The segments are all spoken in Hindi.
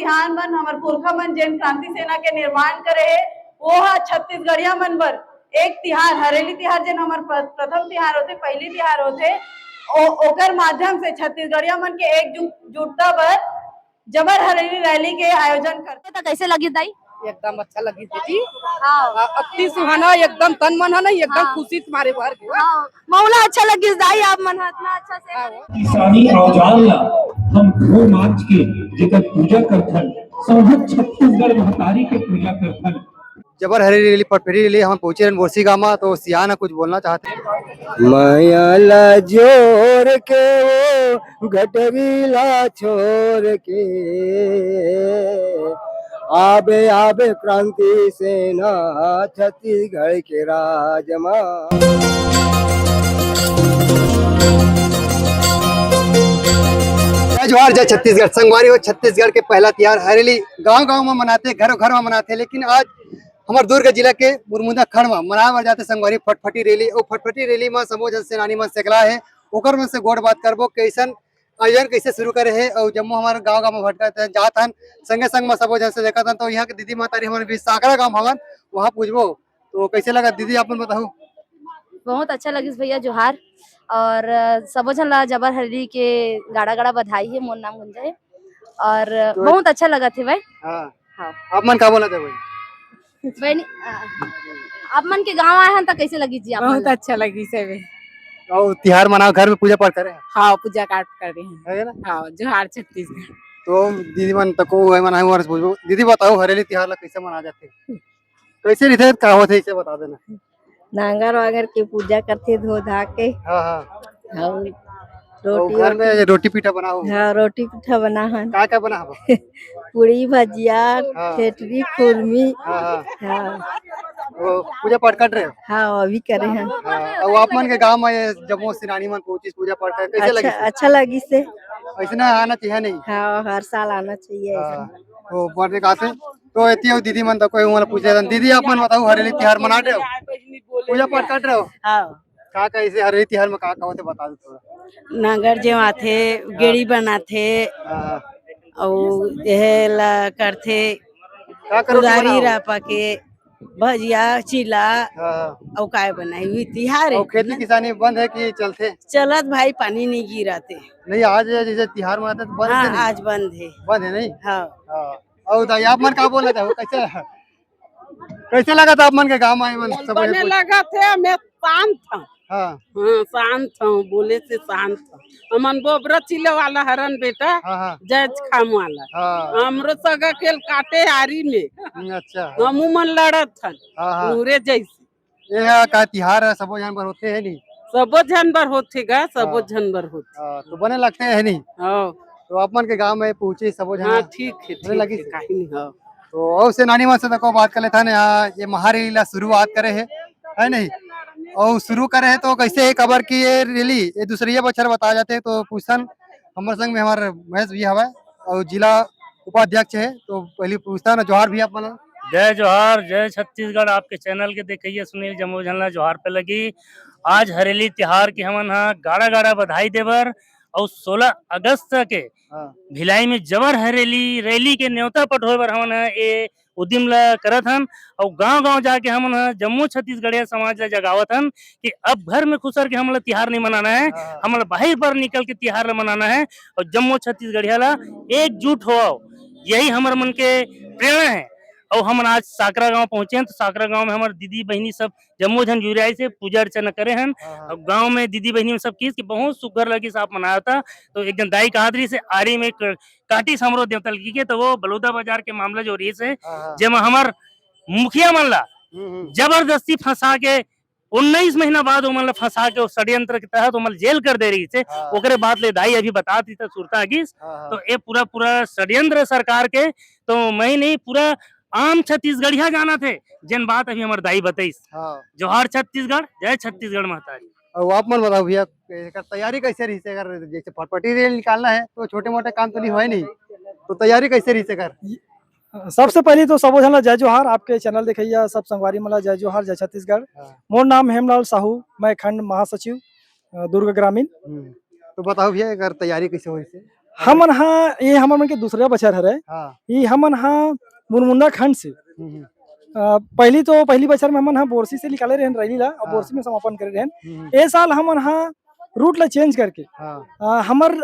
बिहान मन हमार पुरखा मन जेन क्रांति सेना के निर्माण करे है वो हा छत्तीसगढ़िया मन बर एक तिहार हरेली तिहार जेन हमार प्रथम तिहार होते, पहली तिहार होते, ओकर माध्यम से छत्तीसगढ़िया मन के एकजुटता बर जबर हरेली रैली के आयोजन करते। तो कैसे लगी दाई? एकदम अच्छा लगी दीदी। हाँ अति सुहाना एकदम तन मन है ना एकदम हाँ। खुशी तुम्हारे भर के हाँ मौला अच्छा लगी दाई, आप मन इतना अच्छा से किसानी औजार ला हम धो मार्च के जेकर पूजा करथन समस्त छत्तीसगढ़ महतारी के पूजा करथन। जबर हरी रैली पटफेरी रैली हम पहुंचे बोरसी गामा तो सियाना कुछ बोलना चाहते। मायाला जोर के वो घटरीला छोड़ के आबे आबे क्रांति सेना छत्तीसगढ़ के राजमा। जोहार जय छत्तीसगढ़। संगवारी हो छत्तीसगढ़ के पहला तिहार हरेली गांव-गांव में मनाते, घर-घर में मनाते, लेकिन आज हमारे दुर्ग जिला के मुरमुंदा खंड में मनाए बर जाते संगवारी फटफटी रैली। और फटफटी रैली में समूह जन सेनानी मन सेकला है ओकर मन से गोड़ बात करबो कैसन आयोजन कैसे शुरू करे है और जम्मू हमारे गांव-गांव में भटकते जात हन संगे संग में सबो जन से देखत हन। तो यहाँ के दीदी मातारी हमारे बीच साकरा गांव हवन वहाँ पूछबो तो कैसे लगा दीदी आपन बताओ। बहुत अच्छा लगी भैया जोहार और सबो झन ला जबर हरी के गाड़ा गाड़ा बधाई है। मोर नाम गुंजा है और बहुत अच्छा लगा थे भाई। हाँ हाँ आप मन का बोला था भाई? बहनी आप मन के गांव आए हैं तो कैसे लगी जी? आप बहुत अच्छा लगी से और तिहार मनाओ घर में पूजा पाठ करे। हाँ पूजा पाठ कर रहे हैं है ना। हाँ जोहार छत्तीसगढ़। तो दीदी मन तको मनाए और पूछबो दीदी बताओ हरेली तिहार ला कैसे मना जाते कैसे रहते का होते इसे बता देना। नांगर वागर के पूजा करते धो धा के। हाँ हाँ और तो घर में रोटी पीठा बनाओ। हाँ रोटी पिठा बना हन का बना हवा? पूरी भजिया हाँ। ठेठरी खुरमी। हाँ हाँ हाँ तो पूजा पाठ कर रहे हो। हाँ अभी करे हैं। हाँ, और आप मन के गांव में जम्मू सेनानी मन पहुंची पूजा पाठ करे कैसे लगी? अच्छा लगी से। ऐसा आना चाहिए नहीं। हाँ हर साल आना चाहिए ऐसा। हाँ, तो बढ़ने का से तो एती हो दीदी मन तो कोई वाला पूछे दीदी आप मन बताओ हरेली तिहार मना रहे हो पूजा पाठ कर रहे हो। हाँ का कैसे हरेली तिहार में का होते बता दो थोड़ा। नांगर जो आथे गेड़ी बनाथे हाँ, और यह ला करथे का करो उदारी रापा के भजिया चिला हाँ और काय बनाई हुई तिहार है। और खेती किसानी बंद है कि चलते? चलत भाई पानी नहीं गिराते। नहीं आज जैसे तिहार मनाते तो बंद हाँ है नहीं? आज बंद है। बंद है नहीं। हाँ हाँ और दाई आप मन का बोला था कैसे कैसे लगा था आप मन के गांव में मन सब बने लगा थे मैं शांत था। हाँ हाँ शांत हूँ बोले से शांत हूँ। हमन बोबरा चिले वाला हरन बेटा हाँ हाँ जज खाम वाला हाँ हमरो सगा खेल काटे आरी में अच्छा हमू मन लड़त थन हाँ हाँ पूरे जैसे ये का तिहार है सबो जानवर होते हैं नहीं। सबो जानवर होते गा सबो हाँ। जानवर होते। हाँ, तो बने लगते हैं नहीं। हाँ तो आप मन के गांव में पहुंचे सबो हाँ जन ठीक है बने लगी ठीक है काहे नहीं। हाँ तो और से नानी मन से को बात कर लेता यहाँ ये महारैली ला शुरुआत करे है नहीं और शुरू करे है तो कैसे एक खबर की ये रैली ये दूसरी बच्चर बताया जाते हैं तो पूछन हमारे संग में हमारे महेश भी हवा और जिला उपाध्यक्ष है तो पहली पूछता ना जोहार भी आप बना। जय जोहार जय छत्तीसगढ़। आपके चैनल के देखिए सुनील जम्मू झलना जोहार पे लगी। आज हरेली तिहार की हमन हा गाड़ा गाड़ा बधाई देवर और 16 अगस्त के हाँ भिलाई में जबर हरेली रैली के न्योता पठोए बर हमन ये उद्यम ला करत हन और गांव-गांव जाके हमन जम्मू छत्तीसगढ़िया समाज ला जगावत हन कि अब घर में खुसर के हमला तिहार नहीं मनाना है, हमला बाहर पर निकल के तिहार ला मनाना है और जम्मू छत्तीसगढ़िया ला एकजुट हो। यही हमार मन के प्रेरणा है। और हम आज साकरा गांव पहुंचे हैं तो साकरा गांव में हमारे दीदी बहनी सब जम्मू झन जुरियाई से पूजा अर्चना करे हैं और गांव में दीदी बहनी सब की बहुत सुगर लगी साफ मनाया था। तो एक दिन दाई कहादरी से आरी में काटी समरो देवतल की के तो वो बलौदा बाजार के मामला जो रही है जेमा हमार मुखिया मन ला जबरदस्ती फंसा के 19 महीना बाद उमन फंसा के षड्यंत्र के तहत उमन जेल कर दे रही थे। ओकरे बाद ले दाई अभी बता दी था सुरता गिस तो ये पूरा षड्यंत्र सरकार के तो मैं नहीं पूरा आम छत्तीसगढ़िया जाना थे जिन बात अभी हमारे दाई बताइस। जोहार छत्तीसगढ़ जय छत्तीसगढ़ महतारी। और आप मन बताओ भैया तैयारी कैसे रही से कर जैसे फटफटी रेल निकालना है तो छोटे मोटे काम तो नहीं हुआ नहीं तो तैयारी कैसे रही से कर? सबसे पहले तो सबो झन ला जय जोहार। आपके चैनल देखिए सब संगवारी मला जय जोहार जय छत्तीसगढ़। मोर नाम हेमलाल साहू मैं खंड महासचिव दुर्ग ग्रामीण। तो बताओ भैया अगर तैयारी कैसे हुई से? हमन हाँ ये हमन मन के दूसरा बछर हरे। हाँ ये हमन हाँ मुरमुंदा खंड से हम्म, पहली बछर में हमन हाँ बोरसी से निकाले रहन रैली ला और हाँ। बोरसी में समापन करे रहन। हम्म, ए साल हमन हाँ रूट ला चेंज करके हाँ हमर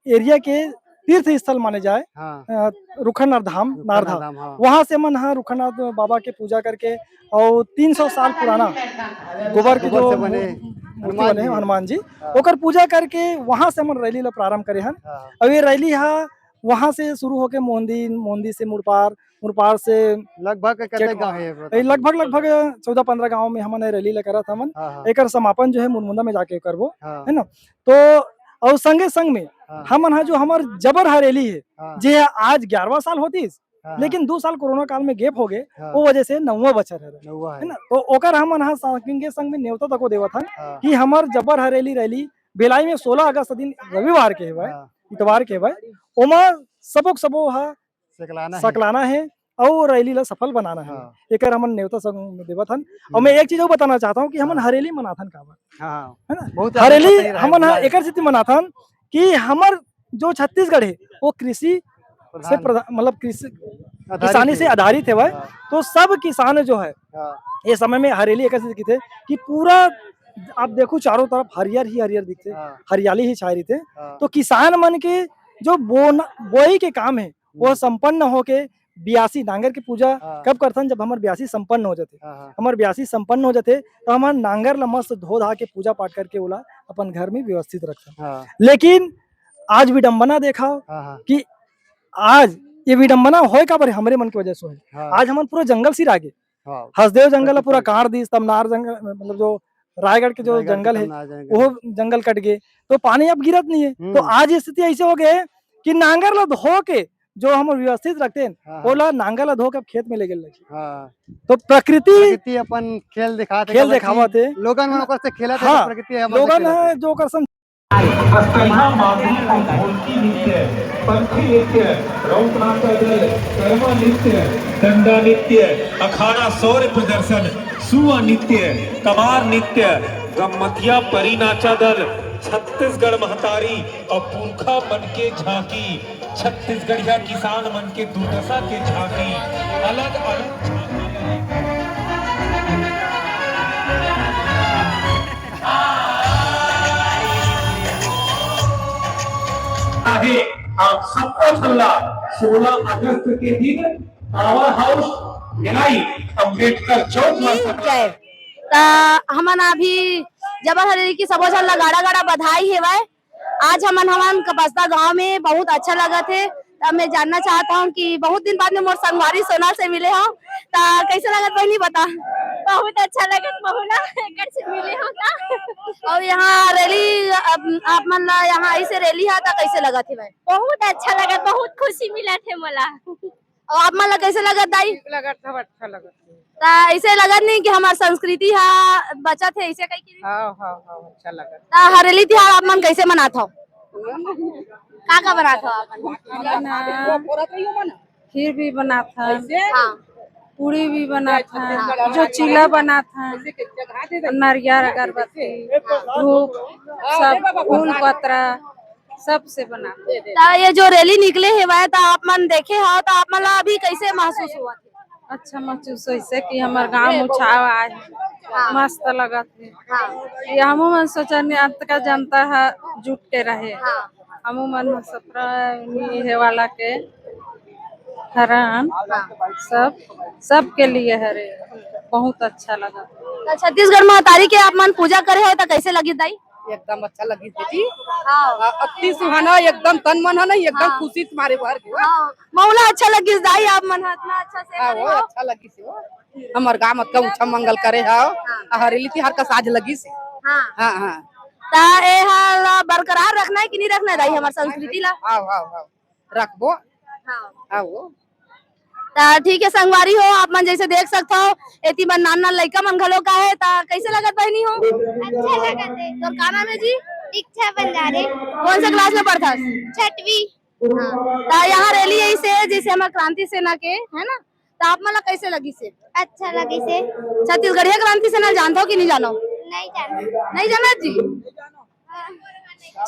एरिया के तीर्थ स्थल माने जाए हाँ रुखनाथ धाम नारधा। धाम, हाँ वहाँ से मन हाँ रुखनाथ बाबा के पूजा करके और 300 साल पुराना गोबर के गोबर जो से बने मूर्ति बने हैं हनुमान जी ओकर पूजा करके वहाँ से मन रैली ला प्रारंभ करे हन। हाँ अब ये रैली हा वहाँ से शुरू होके मोंदी से मुरपार से लगभग कितने चेक- गाँव है ये ये बताओ? लगभग 14-15 गांव में हमन रैली ला करत हमन। हाँ हाँ एकर समापन जो है मुरमुंदा में जाके करबो हाँ है ना। तो और संगे संग में हाँ, हमन हा जो हमर जबर हरेली है हाँ, जे आज 11वां साल होतीस हाँ, लेकिन 2 साल कोरोना काल में गैप हो गए हाँ, वो वजह से 9वां बछर है नौवा है ना। तो ओकर हमन हा संगे संग में न्योता तको देवत हन हाँ, कि हमर जबर हरेली रैली बेलाई में 16 अगस्त दिन रविवार के हेवय हाँ, इतवार के हेवय ओमा सबो हा सकलाना है। सकलाना है और रैली ला सफल बनाना है। हाँ, एकर हमन न्योता संग में देवत हन। और मैं एक चीज और बताना चाहता हूँ कि हमन हरेली मनाथन काबर हाँ है ना। बहुत हरेली अच्छा तरीका है, हमन हा बुलाए। एकर सेती मनाथन कि हमर जो छत्तीसगढ़ है वो कृषि से मतलब कृषि किसानी से आधारित है वह। हाँ, तो सब किसान जो है हाँ, ये समय में हरेली एक ऐसी थे कि पूरा आप देखो चारों तरफ हरियर ही हरियर दिखते हाँ, हरियाली ही छाई रहते। हाँ, तो किसान मन के जो बोई के काम है वो संपन्न होके ब्यासी नांगर की पूजा हाँ। कब करथन जब हमार ब्यासी संपन्न हो जाते। हाँ, हाँ, हमार ब्यासी संपन्न हो जाते तो हमार नांगर ला मस्त धो धा के पूजा पाठ करके ओला अपन घर में व्यवस्थित रखथन। हाँ, लेकिन आज विडंबना देखा हाँ, हाँ, कि आज ये विडंबना होए का बारे हमरे मन की वजह से होए। हाँ, आज हमन पूरा जंगल सिर आगे हाँ, हसदेव जंगल पूरा काट दी तमनार जंगल मतलब जो रायगढ़ के जो रायगढ़ के जंगल है तमनार जंगल। वो जंगल कट गए तो पानी अब गिरत नहीं है। तो हम्म। आज स्थिति ऐसे हो गए कि नांगर ला धो के जो हम व्यवस्थित रखते हैं हाँ, ओला नांगर ला धो के अब खेत में ले गए। हाँ, तो प्रकृति प्रकृति अपन खेल दिखाते खेल दिखावत है। लोगन मन ओकर से खेलत है हाँ, तो प्रकृति हमन से लोगन खेलत है। है जो कर सम अस्तमा माधुरी को ढोलकी नृत्य, पंथी नृत्य, रौतनाचा दल, कर्मा नृत्य, दंडा नृत्य, अखाड़ा सौर्य प्रदर्शन, सुआ नृत्य, कमार नृत्य, गम्मतिया परिनाचा दल, छत्तीसगढ़ महतारी और पुरखा मन के झांकी, छत्तीसगढ़िया किसान मन के दुर्दशा के झांकी, अलग अलग आहे आप सबको छल्ला 16 अगस्त के दिन पावर हाउस भिलाई अम्बेडकर चौक में हमन अभी जबर हरेली की सबो झन ला गाड़ा गाड़ा बधाई हेवय। आज हमन कपस्ता गांव में बहुत अच्छा लगा थे। तब मैं जानना चाहता हूँ कि बहुत दिन बाद में मोर संगवारी सोना से मिले हो ता कैसे लगत बहनी बता। बहुत अच्छा लगत बहुना एकर से मिले हो ता। और यहाँ रैली आप मन ला यहाँ ऐसे रैली है ता कैसे लगत है भाई। बहुत अच्छा लगत बहुत खुशी मिलत है मोला। और आप मन ला कैसे लगत दाई। लगत है अच्छा लगत ता ऐसे लगत नहीं कि हमार संस्कृति हा बचत है ऐसे कहीं। हाँ हाँ हाँ अच्छा लगत ता हरेली त्योहार आप मन कैसे मनात हो का बनात हो आप। खीर भी बनाता हाँ पूड़ी भी बनाता जो चीला बनाता नारियल अगरबत्ती धूप सब फूल पत्रा सब से बनाते। ता ये जो रैली निकले है वह ता आप मन देखे हो ता आप मन ला अभी कैसे महसूस हुआ। अच्छा महसूस ऐसे कि हमारे गांव मुछाव आए मस्त लगत है। ये हमू मन सोचने अंत का जनता है जुट के रहे हमू मन 17 है वाला के हरान सब के लिए हरे बहुत अच्छा लगा। ता छत्तीसगढ़ में तारीख के आप मन पूजा करे हो ता कैसे लगी दाई। एकदम अच्छा लगी जी हाँ अति सुहाना एकदम तन मन है ना एकदम खुशी तुम्हारे भर के हाँ मौला अच्छा लगी दाई आप मन इतना अच्छा से करे वो हो। अच्छा लगी से हमार गांव मत का उछा मंगल करे हो हरेली तिहार का साज लगी से हाँ हाँ हाँ ता ए हाल बरकरार रखना है कि नहीं रखना है दाई हमार संस्कृति ला। आओ आओ आओ रखबो हाँ आओ ता ठीक है संगवारी हो आप मन जैसे देख सकते हो एती मन नान नान लइका मन घलो का है ता कैसे लगत बहनी हो। अच्छा लगत है। तोर का नाम है जी। दीक्षा बंजारे कौन से क्लास में पढ़थस। 6वीं। ता यहाँ रैली ऐसे जैसे हमार क्रांति सेना के है ना ता आप मन ला कैसे लगी से। अच्छा लगी से छत्तीसगढ़िया क्रांति सेना जानते हो कि नहीं जानो। नहीं जाना नहीं जाना जी।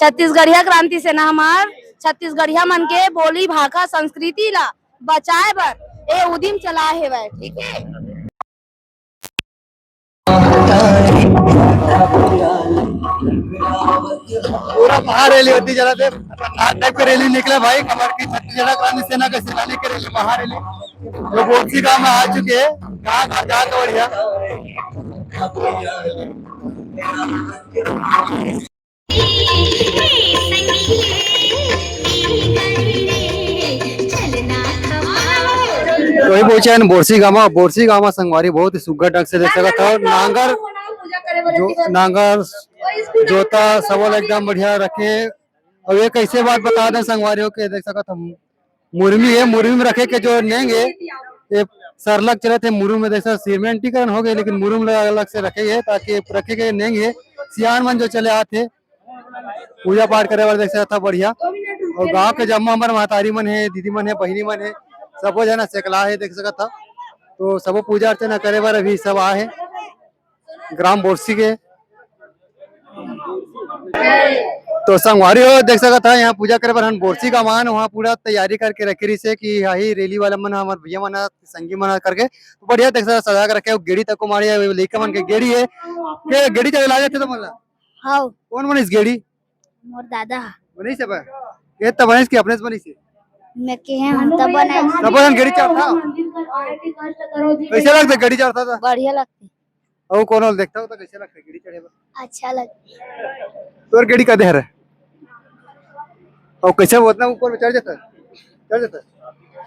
छत्तीसगढ़िया क्रांति सेना हमार छत्तीसगढ़िया मन के बोली भाषा संस्कृति ला बचाए बर ए उद्यम चलाए हेवय। ठीक है। पूरा बाहर रैली होती जरा थे नाटक पे रैली निकले भाई कमर की छत्तीसगढ़ क्रांति सेना का सेनानी की रैली बाहर रैली जो बोक्सी गांव में आ चुके हैं कहाँ कहाँ जाकर बढ़िया तो ही पहुंचे हैं बोरसी गांव संगवारी बहुत ही सुग्घर ढंग से देख सकता था नांगर जोता सबल एकदम बढ़िया रखे और ये कैसे बात बता दें संगवारियों के देख सकता हम मुरमी है मुरमी में रखे के जो नेंगे ये सरलग चले थे मुरुम में देख सकते सीमेंटीकरण हो गए लेकिन मुरुम अलग से रखे ताकि रखे गए नेंगे सियान मन जो चले आते पूजा पाठ करे वाले देख सकता था बढ़िया और गांव के जम्मा हमारे महतारी मन है दीदी मन है बहिनी मन है सबो जना सेकला है देख सकता था तो सबो पूजा अर्चना करे बार अभी सब आए ग्राम बोरसी के तो संगवारी हो देख सकता था यहाँ पूजा करे पर हम बोरसी का मान वहाँ पूरा तैयारी करके रखी रही से कि यही रैली वाला मन हमारे भैया मन संगी मन करके तो बढ़िया देख सकता सजा के रखे गेड़ी तक को मारी लेके मन के गेड़ी है के गेड़ी चला जाते तो मतलब हाँ कौन बनिस गेड़ी मोर दादा बनी से बा ये तब बनिस की अपने से बनी से मैं के हैं हम तब बनाए तब बन गेड़ी चढ़ता कैसे लगता गेड़ी चढ़ता था बढ़िया लगती और कौन देखता हो तो कैसे लगता गेड़ी चढ़े अच्छा लगती तो गेड़ी का देहर है और कैसे वो उतना ऊपर चढ़ जाता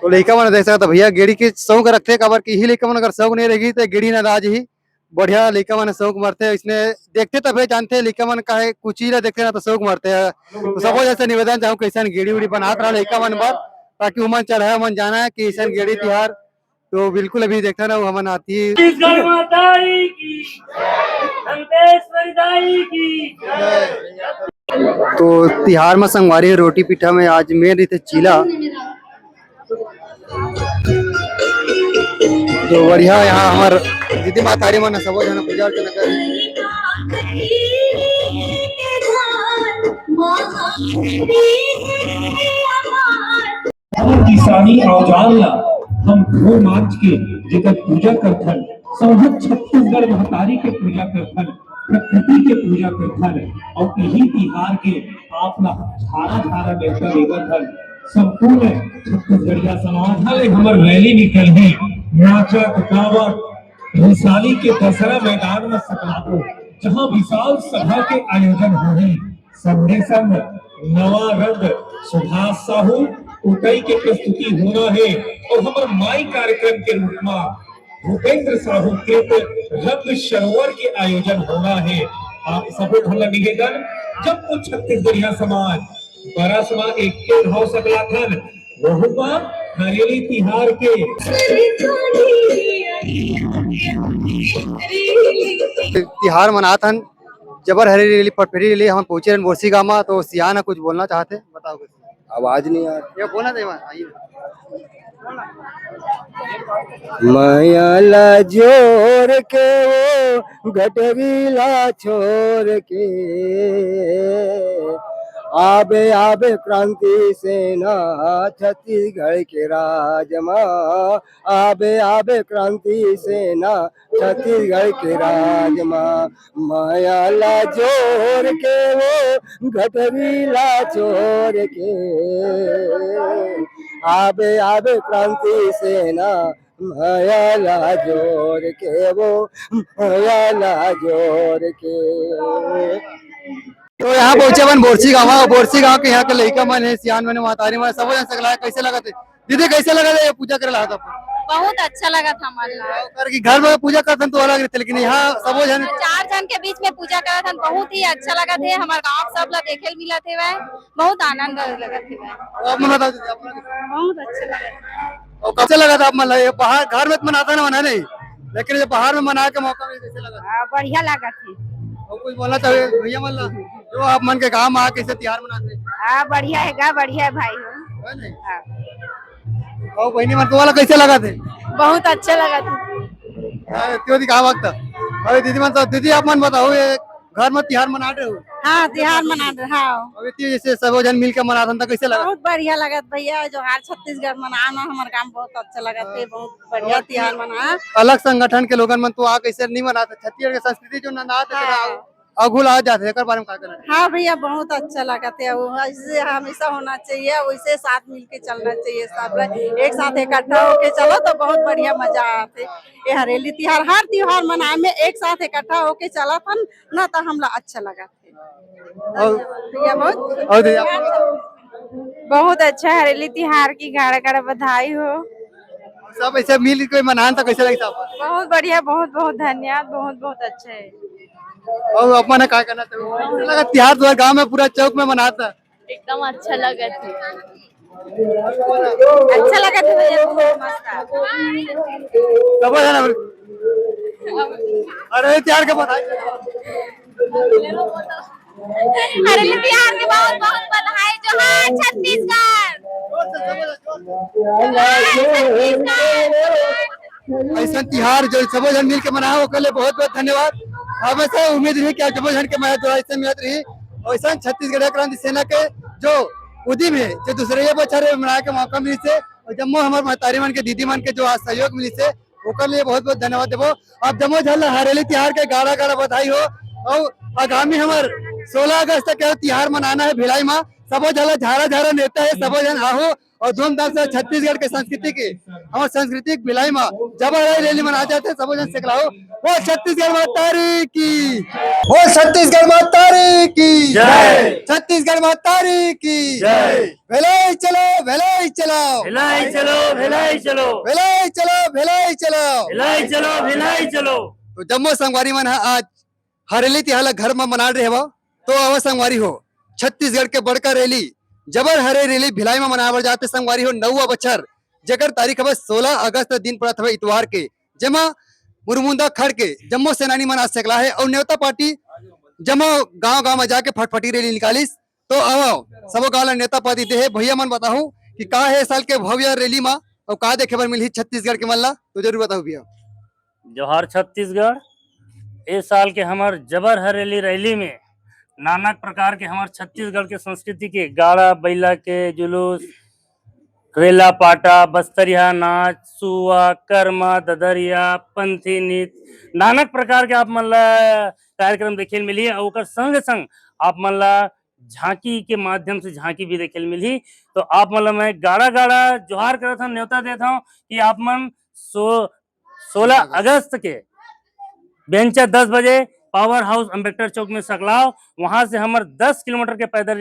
तो लड़का मन देख सकता भैया गेड़ी के शौक रखते खबर की ही लड़का मन अगर शौक नहीं रहेगी तो गेड़ी ना आज ही बढ़िया लड़का मन शौक मरते इसने देखते तब जानते लड़का मन का है कुछ ही देखते ना तो शौक मरते है तो सबको जैसे निवेदन चाहूँ कैसा गेड़ी उड़ी बनाता रहा लड़का मन पर ताकि उमन चढ़ाया मन जाना है कि ऐसा गेड़ी तिहार तो बिल्कुल अभी देखता ना वो मन आती है तो तिहार में संगवारी रोटी पिठा में आज मेन रही थे चीला तो बढ़िया यहाँ हमार दीदी मातारी मन सब जन पूजा अर्चना कर किसानी औजार ला हम घो मार्च के जेकर पूजा करथन सब छत्तीसगढ़ महतारी के पूजा करथन प्रकृति के पूजा करथन और यही तिहार के आपला धारा धारा देवता देवथन संपूर्ण छत्तीसगढ़िया समाज हले हमर रैली निकल है नाचत गावत विशाली के दशहरा मैदान में सकलाबो जहां विशाल सभा के आयोजन होहे संगे संग नवा रंग सुभाष साहू उतई के प्रस्तुति होना है और हमारे माई कार्यक्रम के रूप में भूपेंद्र साहू के रंग सरोवर के आयोजन होना है। आप सबको भला निवेदन जब वो छत्तीसगढ़िया समाज बड़ा समाज एक के भाव सकला थन वह हरेली तिहार के तिहार मनाथन जबर हरी रैली पटफेरी रैली हम पहुंचे बोरसी गांव में तो सियाना कुछ बोलना चाहते बताओ कुछ आवाज नहीं आ रही ये बोला था आइए मायाला जोर के वो गटरीला छोड़ के आबे आबे क्रांति सेना छत्तीसगढ़ के राजमा आबे आबे क्रांति सेना छत्तीसगढ़ के राजमा मायाला जोर के वो गटरीला छोड़ के आबे आबे क्रांति सेना मायाला जोर के वो मायाला जोर के तो यहाँ पहुंचे मन बोरसी गांव के यहाँ के लड़का मन है सियान मन मातारी मन सब जन सकला कैसे लगा थे दीदी कैसे लगा था ये पूजा करे ला था बहुत अच्छा लगा था हमारे घर में पूजा करते तो अलग रहते लेकिन यहाँ सब जन 4 जन के बीच में पूजा करा था बहुत ही अच्छा लगा थे हमारे गाँव सब लोग देखे मिला थे वह बहुत आनंद लगा थे बहुत अच्छा लगा और कैसे लगा था आप मन बाहर घर में मनाता ना मना नहीं लेकिन ये बाहर में मना के मौका मिला कैसे लगा बढ़िया लगा थे और कुछ बोलना चाहिए भैया मल्ला जो आप मन के गाँव में आ कैसे त्योहार मनाते हाँ बढ़िया है बढ़िया है भाई और बहनी मन वाला कैसे लगा थे बहुत अच्छा लगा था क्यों दिखा वक्त अरे दीदी मन दीदी आप मन बताओ ये घर में त्योहार मना रहे हो? हाँ त्योहार मना रहे हाँ अभी तो जैसे सब जन मिल के मना था कैसे लगा? बहुत बढ़िया लगत भैया जोहार छत्तीसगढ़ मनाना हमारे काम बहुत अच्छा लगत है बहुत बढ़िया त्योहार मना अलग संगठन के लोगन मन तो आ कैसे नहीं मनाते, छत्तीसगढ़ की संस्कृति जो ना अघुल आ जाते हैं, बारे में क्या कहना है? हाँ भैया बहुत अच्छा लगता है वो ऐसे हमेशा होना चाहिए वैसे साथ मिलके चलना चाहिए सब एक साथ इकट्ठा होके चलो तो बहुत बढ़िया मजा आते ये हरेली त्योहार हर त्योहार मनाए में एक साथ इकट्ठा होके चला था ना तो हमला अच्छा लगा भैया बहुत अच्छा हरेली त्योहार की गाड़ा गाड़ा बधाई हो सब ऐसे मिल के मनान तो कैसे लगता है? बहुत बढ़िया बहुत बहुत धन्यवाद बहुत बहुत अच्छा है और अपना क्या कहना चाहिए? लगा त्योहार तो गांव में पूरा चौक में मनाता है। एकदम अच्छा लगा थे अच्छा लगा था भैया बहुत मस्त सब है ना? अरे त्योहार के बधाई। हरेली त्योहार के बहुत बहुत बधाई जोहार छत्तीसगढ़। ऐसा त्योहार जो सब जन मिल के मनाओ के लिए बहुत बहुत धन्यवाद। हमेशा उम्मीद रही कि सब जन के मना तो ऐसे मिलत रही। ऐसा छत्तीसगढ़ क्रांति सेना के जो उद्यम है जो दूसरे बच्चे मनाए के मौका मिली से और जम्मू हमारे महतारी मन के दीदी मन के जो आज सहयोग मिली से ओकर लिए बहुत बहुत धन्यवाद देवो। अब जम्मू झल हरेली त्योहार के गाड़ा गाड़ा बधाई हो और आगामी हमार 16 अगस्त के त्योहार मनाना है भिलाई में सबो झला झारा झारा नेता है सबो जन आओ और धूमधाम से छत्तीसगढ़ के संस्कृति की हमारे संस्कृति भिलाई में जब रैली मना जाते सबो जन सिखलाओ वो छत्तीसगढ़ मातारी की वो छत्तीसगढ़ मातारी की जय छत्तीसगढ़ मातारी की जय भिलाई चलो भिलाई चलो भिलाई चलो भिलाई चलो भिलाई चलो भिलाई चलो भिलाई चलो भिलाई चलो। तो जम्मू संगवारी मन आज हरेली त्योहार घर में मना रहे हो तो अव संगवारी हो छत्तीसगढ़ के बड़का रैली जबर हरे रैली भिलाई में मनावल जाते संगवारी हो 9 बछर जगर तारीख है 16 अगस्त दिन पड़त है इतवार के जमा मुरमुंदा खड़ के जम्मू सेनानी मना सकला है और न्योता पार्टी जम्मू गांव गांव में जाके फटफटी रैली निकालिस तो आओ सबो गांव नेता पार्टी दे भैया मन बताऊं कि का है साल के भव्य रैली में और का देखे बर मिली छत्तीसगढ़ के मल्ला तो जरूर बताओ भैया। जोहार छत्तीसगढ़ इस साल के हमार जबर हरेली रैली में नाना प्रकार के हमार छत्तीसगढ़ के संस्कृति के गाड़ा बैला के जुलूस रेला पाटा बस्तरिया नाच सुआ कर्मा ददरिया पंथी नृत्य नाना प्रकार के आप मन ला कार्यक्रम देखे मिली और ओकर संग संग आप मन ला झांकी के माध्यम से झांकी भी देखे मिली तो आप मन ला मैं गाड़ा गाड़ा जोहार करत हूं न्योता देता हूं कि आप मन 16 अगस्त के बेंचा 10 बजे पावर हाउस अम्बेडकर चौक में सकलाओ वहां से हमार 10 किलोमीटर के पैदल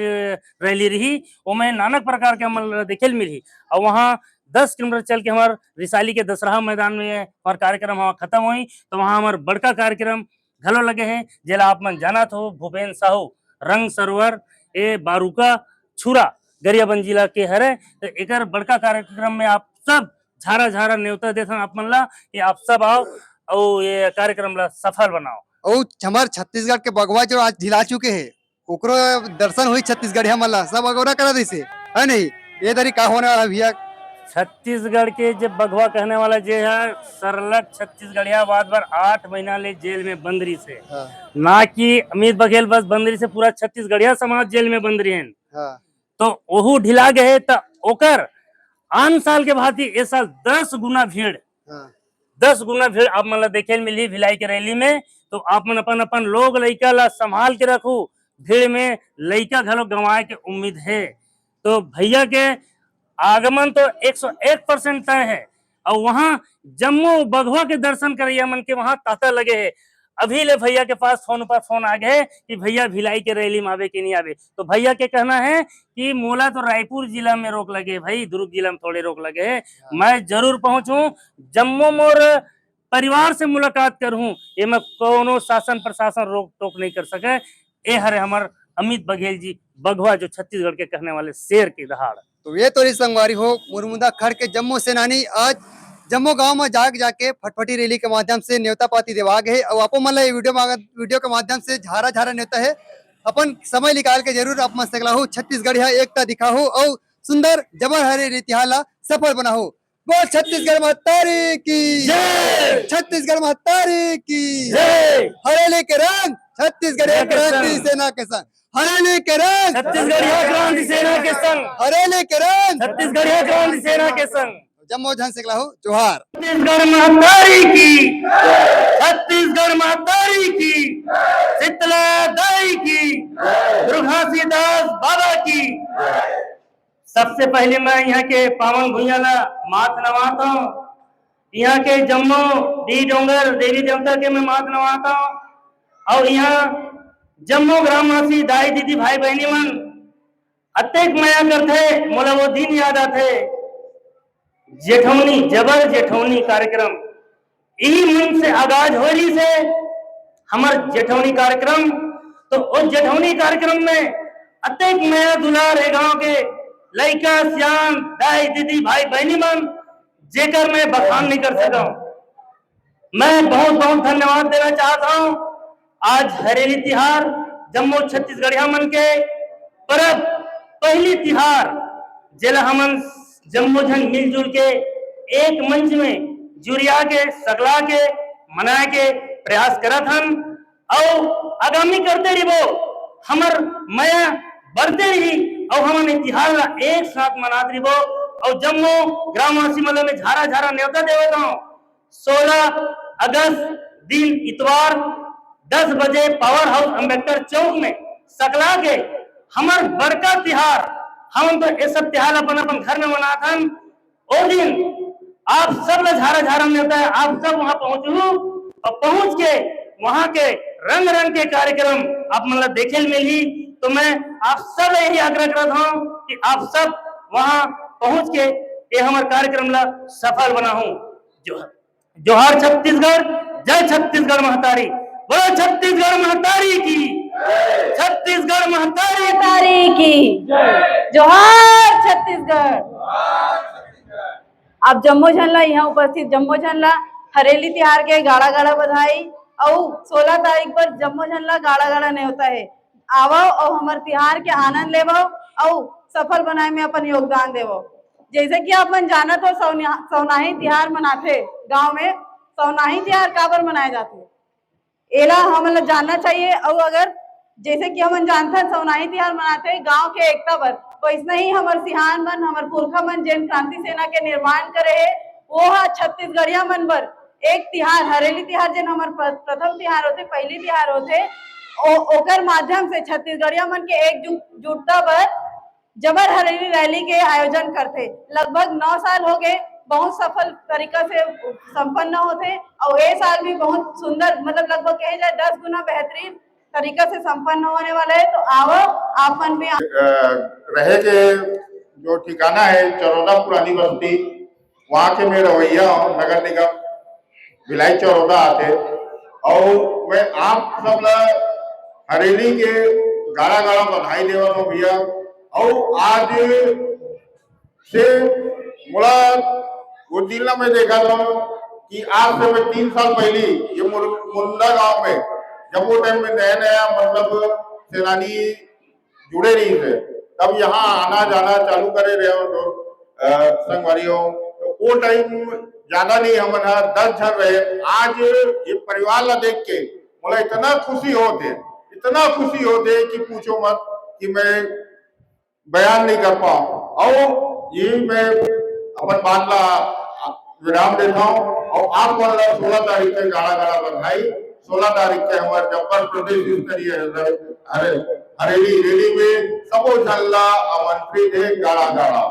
रैली रही वो में नानक प्रकार के हम देखे मिली और वहाँ 10 किलोमीटर चल के हमार रिसाली के दशहरा मैदान में हमार कार्यक्रम वहाँ खत्म हुई तो वहाँ हमार बड़का कार्यक्रम घलो लगे हैं जेला आप मन जाना हो भूपेन साहू रंग सरोवर ए बारूका छुरा गरियाबंद जिला के हरे तो एक बड़का कार्यक्रम में आप सब झारा झारा न्योता देते आप मन ला कि आप सब आओ और ये कार्यक्रम ला सफल बनाओ। और हमार छत्तीसगढ़ के बगवा जो आज झिला चुके हैं ओकरो दर्शन हुई छत्तीसगढ़िया मल्ला सब अगौरा करा दी है नहीं ये तरी का होने वाला भैया छत्तीसगढ़ के जब बगवा कहने वाला जे है सरलग छत्तीसगढ़िया बाद बार 8 महीना ले जेल में बंदरी से ना कि अमित बघेल बस बंदरी से पूरा छत्तीसगढ़िया समाज जेल में बंदरी है तो ओहू ढिला गए तो ओकर आन साल के भांति इस साल 10 गुना भीड़ 10 गुना भीड़ आप मतलब देखे मिली भिलाई के रैली में तो आप मन अपन अपन लोग लइका ला संभाल के रखू भीड़ में लइका घलो गंवाए के उम्मीद है तो भैया के आगमन तो 101% तय है और वहाँ जम्मू बगवा के दर्शन करैया मन के वहाँ तांता लगे है अभी ले भैया के पास फोन पर फोन आ गए कि भैया भिलाई के रैली में आवे कि नहीं आवे तो भैया के कहना है कि मोला तो रायपुर जिला में रोक लगे भाई दुर्ग जिला में थोड़े रोक लगे है मैं जरूर पहुंचूं जम्मू मोर परिवार से मुलाकात करूं ये मैं कोनो शासन प्रशासन रोक टोक नहीं कर सके ये हरे हमार अमित बघेल जी बगवा जो छत्तीसगढ़ के कहने वाले शेर की दहाड़ तो ये तो संगवारी हो मुरमुंदा खड़ के जम्मू सेनानी आज जम्मू गांव में जाके फटफटी रैली के माध्यम से न्योता पाती देवा गए और आपो मन वीडियो के माध्यम से झारा झारा न्योता है अपन समय निकाल के जरूर आप मन सकला हो छत्तीसगढ़ एकता दिखाओ और सुंदर जबर हरे रीतिहाला सफल बनाओ बोल छत्तीसगढ़ महतारी की जय छत्तीसगढ़ महतारी की जय हरेली के रंग छत्तीसगढ़ क्रांति सेना के संग हरेली के रंग, छत्तीसगढ़िया क्रांति सेना के संग, हरेली के रंग, छत्तीसगढ़िया क्रांति सेना के संग। जम्मो झन से हो जोहार। छत्तीसगढ़ महतारी की, छत्तीसगढ़ महतारी की, शीतला दाई की, दुर्घासी दास बाबा की। सबसे पहले मैं यहाँ के पावन भुइया ला माथ नवाता हूँ। यहाँ के जम्मू डी डोंगर देवी देवता के मैं माथ नवाता हूँ। और यहाँ जम्मू ग्रामवासी दाई दीदी भाई बहनी मन अत्येक माया करते, मोला वो दिन याद आते जेठौनी जबर जेठौनी कार्यक्रम। यही मन से आगाज होली से हमार जेठौनी कार्यक्रम। तो उस जेठौनी कार्यक्रम में अत्येक माया दुलार है गांव के लड़का सियान दाई दीदी भाई बहनी मन, जेकर मैं बखान नहीं कर सका। मैं बहुत बहुत धन्यवाद देना चाहता हूँ। आज हरेली तिहार जम्मू छत्तीसगढ़िया मन के परब पहली तिहार जेला हमन जम्मू झन मिलजुल के एक मंच में जुरिया के सगला के मनाए के प्रयास करत हन और आगामी करते रहिबो। हमर माया बढ़ते रही और हमन तिहार ला एक साथ मनात रहिबो। और जम्मू ग्रामवासी मन में झारा झारा न्योता देवत हूं। 16 अगस्त दिन इतवार 10 बजे पावर हाउस अम्बेडकर चौक में सकला के हमर बड़का तिहार। हम तो ये सब तिहार अपन अपन घर में मनाथन। वो दिन आप सब ला झारा झारा न्योता है, आप सब वहां पहुंचू और पहुंच के वहां के रंग रंग के कार्यक्रम आप मतलब देखे मिली। तो मैं आप सब यही आग्रह करता हूँ कि आप सब वहां पहुंच के ये हमारे कार्यक्रम ला सफल बनाऊं। जोहार छत्तीसगढ़, जय छत्तीसगढ़ महतारी, बोलो छत्तीसगढ़ महतारी की, छत्तीसगढ़ महतारी की जोहार छत्तीसगढ़। अब जम्मू झनला यहाँ उपस्थित जम्मू झनला हरेली तिहार के गाड़ा गाड़ा बधाई। और 16 तारीख पर जम्मू झनला गाड़ा गाड़ा न्योता है। आवो और हमारे तिहार के आनंद लेवो और सफल बनाए में अपन योगदान देवो। जैसे कि अपन जाना तो सौनाही तिहार मनाते गांव में। सौनाही तिहार काबर मनाए जाते एला हमन जानना चाहिए। और अगर जैसे कि हमन जानते हैं सौनाही तिहार मनाते गांव के एकता बर, वैसे ही हमार सिहान मन हमार पुरखा मन जेन क्रांति सेना के निर्माण करे है वो छत्तीसगढ़िया मन बर एक तिहार हरेली तिहार जेन हमार प्रथम तिहार होते, पहली तिहार होते, ओकर माध्यम से छत्तीसगढ़िया मन के एकजुटता बर जबर हरेली रैली के आयोजन करते। लगभग 9 साल हो गए, बहुत सफल तरीका से संपन्न होते। और ये साल भी बहुत सुंदर मतलब लगभग कहे जाए 10 गुना बेहतरीन तरीका से संपन्न होने वाला है। तो आओ आप मन भी रहे के जो ठिकाना है चरौदा पुरानी बस्ती, वहाँ के मैं रवैया हूँ, नगर निगम भिलाई चरौदा आते। और मैं आप सब हरेली के गाड़ा गाड़ा बधाई देवा हूँ भैया। और आज से मोला वो दिन में देखा था कि आज से मैं 3 साल पहले ये मुंडा गांव में जब वो टाइम में नया नया मतलब सेनानी जुड़े रही थे, तब यहाँ आना जाना चालू करे रहे हो संगवारियों। तो वो टाइम ज्यादा नहीं हम 10 जन रहे। आज ये परिवार ला देख के मुझे इतना खुशी होते कि पूछो मत, कि मैं बयान नहीं कर पाऊँ। और ये मैं अपन बात ला विराम देता हूँ। और आप 16 तारीख के गाड़ा गाड़ा बधाई। 16 तारीख के हमारे जब्बर प्रदेश स्तरीय हरेली रैली में सबो झल्ला आमंत्रित है गाड़ा गाड़ा।